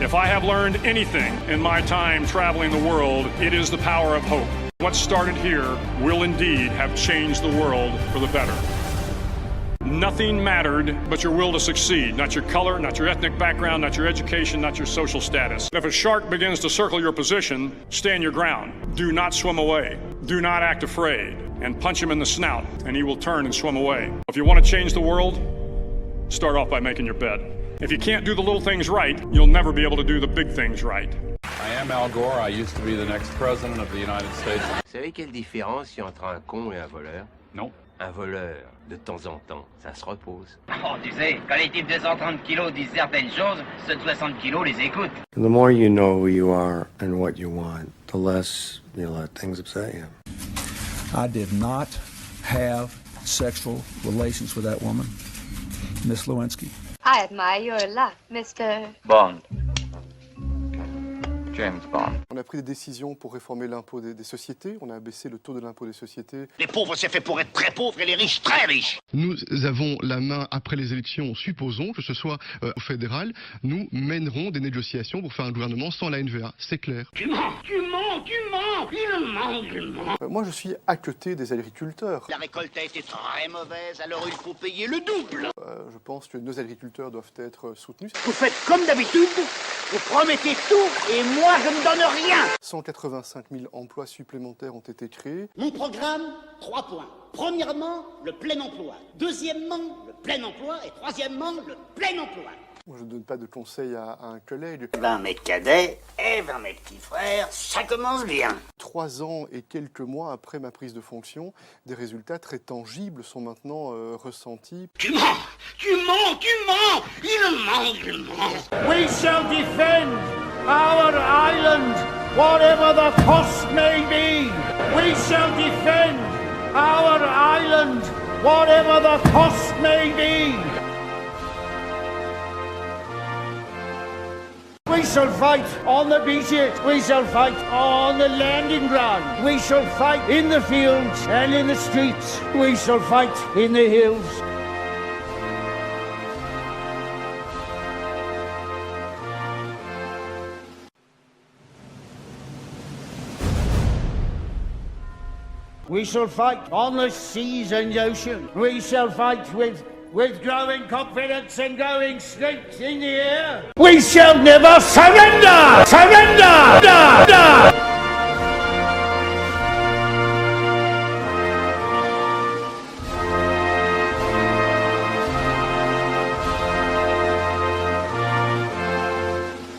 If I have learned anything in my time traveling the world, it is the power of hope. What started here will indeed have changed the world for the better. Nothing mattered but your will to succeed, not your color, not your ethnic background, not your education, not your social status. If a shark begins to circle your position, stand your ground. Do not swim away. Do not act afraid. And punch him in the snout, and he will turn and swim away. If you want to change the world, start off by making your bed. If you can't do the little things right, you'll never be able to do the big things right. I am Al Gore. I used to be the next president of the United States. Vous savez quelle différence il y a entre un con et un voleur? Non. Un voleur, de temps en temps, ça se repose. Oh, tu sais, quand les types de 130 kilos disent certaines choses, ceux de 60 kilos les écoutent. The more you know who you are and what you want, the less you let things upset you. I did not have sexual relations with that woman, Miss Lewinsky. I admire your luck, Mr. Bond. James Bond. On a pris des décisions pour réformer l'impôt des sociétés. On a abaissé le taux de l'impôt des sociétés. Les pauvres, c'est fait pour être très pauvres et les riches, très riches. Nous avons la main après les élections, supposons que ce soit au fédéral. Nous mènerons des négociations pour faire un gouvernement sans la NVA. C'est clair. Tu mens. Il ment. Moi, je suis à côté des agriculteurs. La récolte a été très mauvaise, alors il faut payer le double. Je pense que nos agriculteurs doivent être soutenus. Vous faites comme d'habitude, vous promettez tout et moi je ne donne rien. 185 000 emplois supplémentaires ont été créés. Mon programme, 3 points. Premièrement, le plein emploi. Deuxièmement, le plein emploi. Et troisièmement, le plein emploi. Je ne donne pas de conseils à un collègue. 20 mes cadets et 20 mes petits frères, ça commence bien. 3 ans et quelques mois après ma prise de fonction, des résultats très tangibles sont maintenant ressentis. Tu mens. Il ment. We shall defend our island, whatever the cost may be. We shall defend our island, whatever the cost may be. We shall fight on the beaches, we shall fight on the landing ground, we shall fight in the fields and in the streets, we shall fight in the hills. We shall fight on the seas and ocean, we shall fight with growing confidence and growing strength in the air. We shall never surrender! Surrender! Da, da.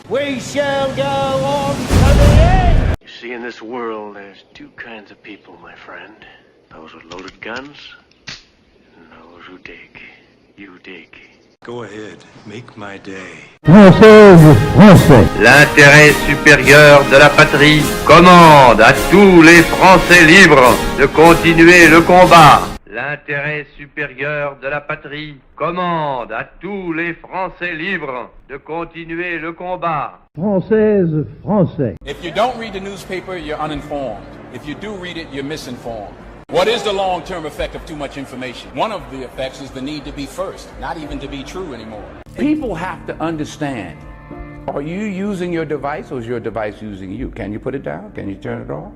We shall go on to the end! You see, in this world, there's 2 kinds of people, my friend. Those with loaded guns and those who dig. You dig. Go ahead, make my day. L'intérêt supérieur de la patrie commande à tous les Français libres de continuer le combat. L'intérêt supérieur de la patrie commande à tous les Français libres de continuer le combat. Française, Français. If you don't read the newspaper, you're uninformed. If you do read it, you're misinformed. What is the long-term effect of too much information? One of the effects is the need to be first, not even to be true anymore. People have to understand, are you using your device or is your device using you? Can you put it down? Can you turn it off?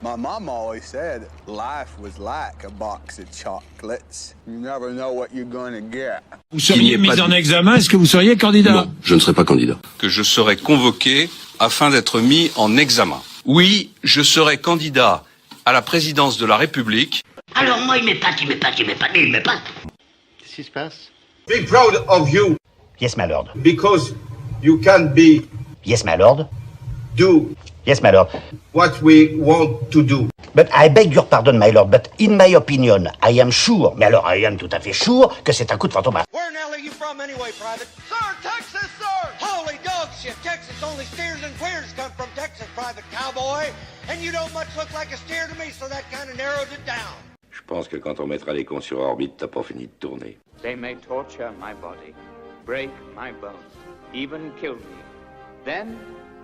My mom always said life was like a box of chocolates. You never know what you're going to get. Vous seriez mis en examen, est-ce que vous seriez candidat? Non, je ne serai pas candidat. Que je serai convoqué afin d'être mis en examen. Oui, je serai candidat à la présidence de la République. Alors moi, il m'épate. Qu'est-ce qui se passe? Be proud of you. Yes, my lord. Because you can be. Yes, my lord. Do. Yes, my lord. What we want to do. But I beg your pardon, my lord, but in my opinion, I am sure, mais alors I am tout à fait sure, que c'est un coup de fantomas. Where in hell are you from anyway, Private? Sir, Texas, sir! Holy dog shit, Texas, only steers and queers come from Texas, Private Cowboy. And you don't much look like a steer to me, so that kind of narrowed it down. Je pense que quand on mettra les cons sur orbite, t'as pas fini de tourner. They may torture my body, break my bones, even kill me. Then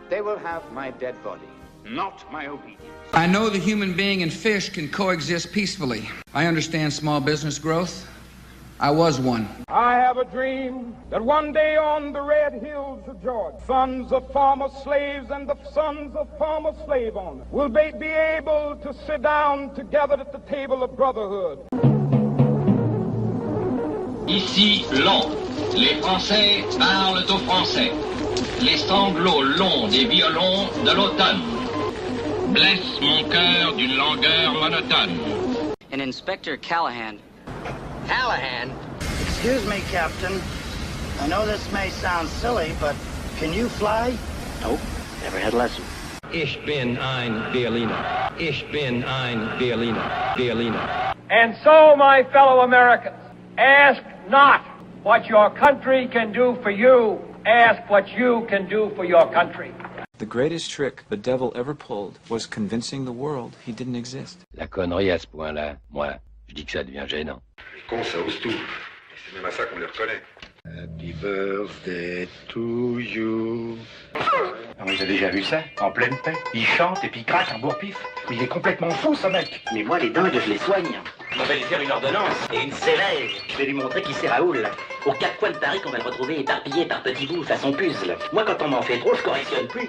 they will have my dead body, not my obedience. I know the human being and fish can coexist peacefully. I understand small business growth. I was one. I have a dream that one day on the red hills of Georgia, sons of former slaves and the sons of former slave owners will be able to sit down together at the table of brotherhood. Ici, Long. Les Français parlent aux Français. Les sanglots longs des violons de l'automne blessent mon cœur d'une langueur monotone. And Inspector Callahan. Callahan? Excuse me, Captain. I know this may sound silly, but can you fly? Nope, never had a lesson. Ich bin ein Berliner. Ich bin ein Berliner. Berliner. And so, my fellow Americans, ask not what your country can do for you. Ask what you can do for your country. The greatest trick the devil ever pulled was convincing the world he didn't exist. La connerie à ce point-là, moi, je dis que ça devient gênant. Les cons, ça ose tout. C'est même à ça qu'on les reconnaît. Happy birthday to you. Vous avez déjà vu ça? En pleine paix. Il chante et puis il crache un bourre-pif. Mais il est complètement fou, ce mec. Mais moi, les dingues, je les soigne. On va lui faire une ordonnance et une sévère. Je vais lui montrer qui c'est Raoul. Aux quatre coins de Paris qu'on va le retrouver éparpillé par petits bouts façon puzzle. Moi, quand on m'en fait trop, je correctionne plus.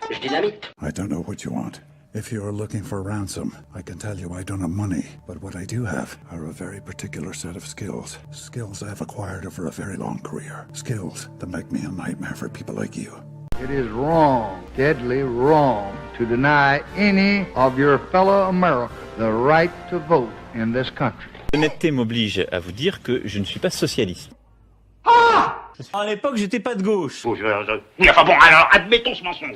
Je dynamite. I don't know what you want. If you're looking for ransom, I can tell you I don't have money. But what I do have are a very particular set of skills. Skills I've acquired over a very long career. Skills that make me a nightmare for people like you. It is wrong, deadly wrong, to deny any of your fellow Americans the right to vote in this country. L'honnêteté m'oblige à vous dire que je ne suis pas socialiste. À l'époque, j'étais pas de gauche. Enfin bon, alors, admettons ce mensonge.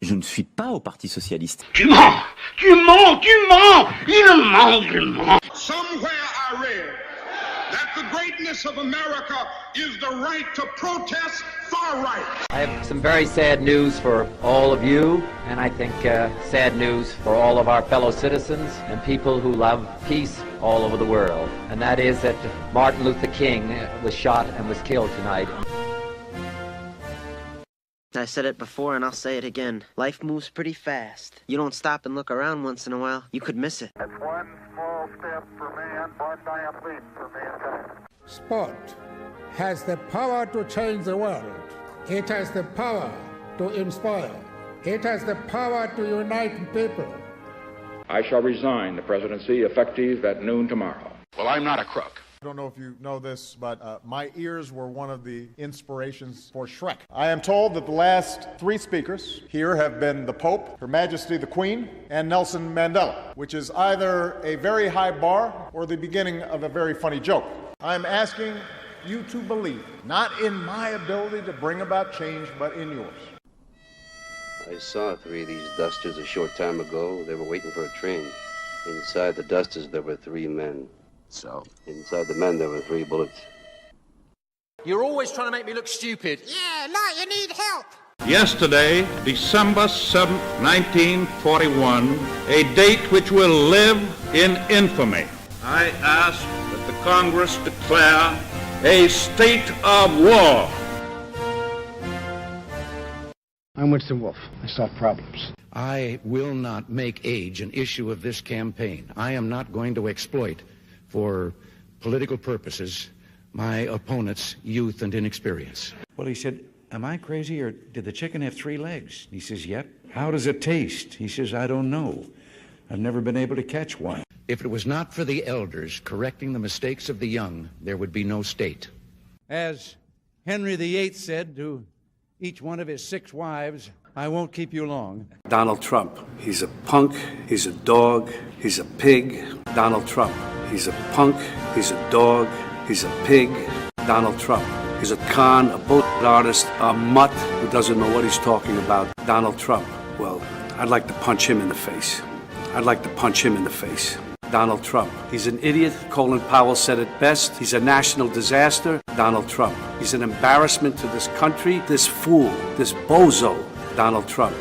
Je ne suis pas au Parti socialiste. Tu mens! Tu mens! Tu mens! Il ment! Il ment! Somewhere I read that the greatness of America is the right to protest far right. I have some very sad news for all of you, and I think sad news for all of our fellow citizens and people who love peace all over the world. And that is that Martin Luther King was shot and was killed tonight. I said it before and I'll say it again. Life moves pretty fast. You don't stop and look around once in a while, you could miss it. That's one small step for man, one giant leap for mankind. Sport has the power to change the world. It has the power to inspire. It has the power to unite people. I shall resign the presidency effective at noon tomorrow. Well, I'm not a crook. I don't know if you know this, but my ears were one of the inspirations for Shrek. I am told that the last 3 speakers here have been the Pope, Her Majesty the Queen, and Nelson Mandela, which is either a very high bar or the beginning of a very funny joke. I'm asking you to believe, not in my ability to bring about change, but in yours. I saw 3 of these dusters a short time ago. They were waiting for a train. Inside the dusters, there were 3 men. So, inside the men, there were 3 bullets. You're always trying to make me look stupid. Yeah, now you need help. Yesterday, December 7th, 1941, a date which will live in infamy, I ask that the Congress declare a state of war. I'm Winston Wolfe. I solve problems. I will not make age an issue of this campaign. I am not going to exploit, for political purposes, my opponent's youth and inexperience. Well, he said, am I crazy, or did the chicken have 3 legs? He says, yep. How does it taste? He says, I don't know. I've never been able to catch one. If it was not for the elders correcting the mistakes of the young, there would be no state. As Henry VIII said to each one of his 6 wives, I won't keep you long. Donald Trump. He's a punk. He's a dog. He's a pig. Donald Trump. He's a punk. He's a dog. He's a pig. Donald Trump. He's a con, a bullshit artist, a mutt who doesn't know what he's talking about. Donald Trump. Well, I'd like to punch him in the face. I'd like to punch him in the face. Donald Trump. He's an idiot. Colin Powell said it best. He's a national disaster. Donald Trump. He's an embarrassment to this country, this fool, this bozo. Donald Trump.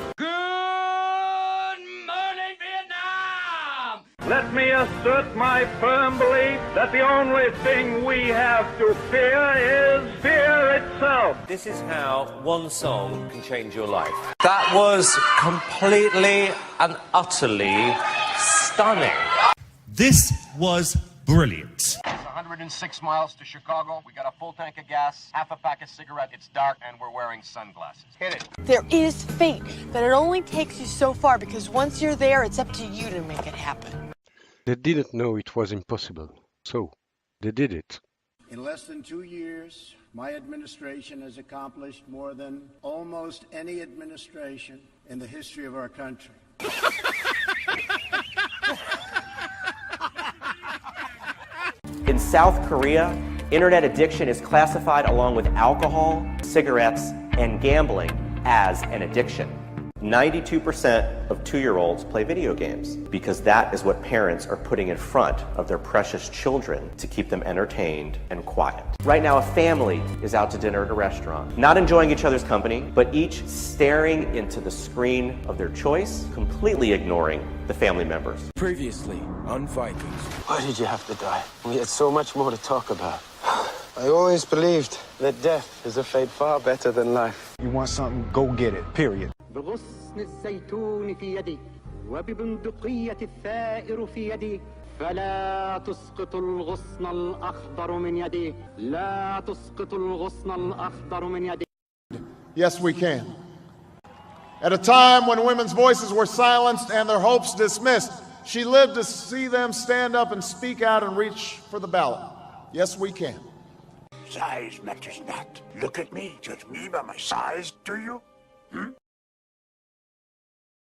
Let me assert my firm belief that the only thing we have to fear is fear itself. This is how one song can change your life. That was completely and utterly stunning. This was brilliant. 106 miles to Chicago. We got a full tank of gas, half a pack of cigarettes. It's dark, and we're wearing sunglasses. Hit it. There is fate, but it only takes you so far because once you're there, it's up to you to make it happen. They didn't know it was impossible, so they did it. In less than 2 years, my administration has accomplished more than almost any administration in the history of our country. In South Korea, internet addiction is classified along with alcohol, cigarettes, and gambling as an addiction. 92% of 2-year-olds play video games because that is what parents are putting in front of their precious children to keep them entertained and quiet. Right now, a family is out to dinner at a restaurant, not enjoying each other's company, but each staring into the screen of their choice, completely ignoring the family members. Previously on Vikings. Why did you have to die? We had so much more to talk about. I always believed that death is a fate far better than life. You want something, go get it, period. بغصن الزيتون في يدي وببندقية الثائر في يدي فلا تسقط الغصن الأخضر من يدي لا تسقط الغصن الأخضر من يدي. Yes, we can. At a time when women's voices were silenced and their hopes dismissed, she lived to see them stand up and speak out and reach for the ballot. Yes, we can. Size matters not. Look at me. Judge me by my size, do you?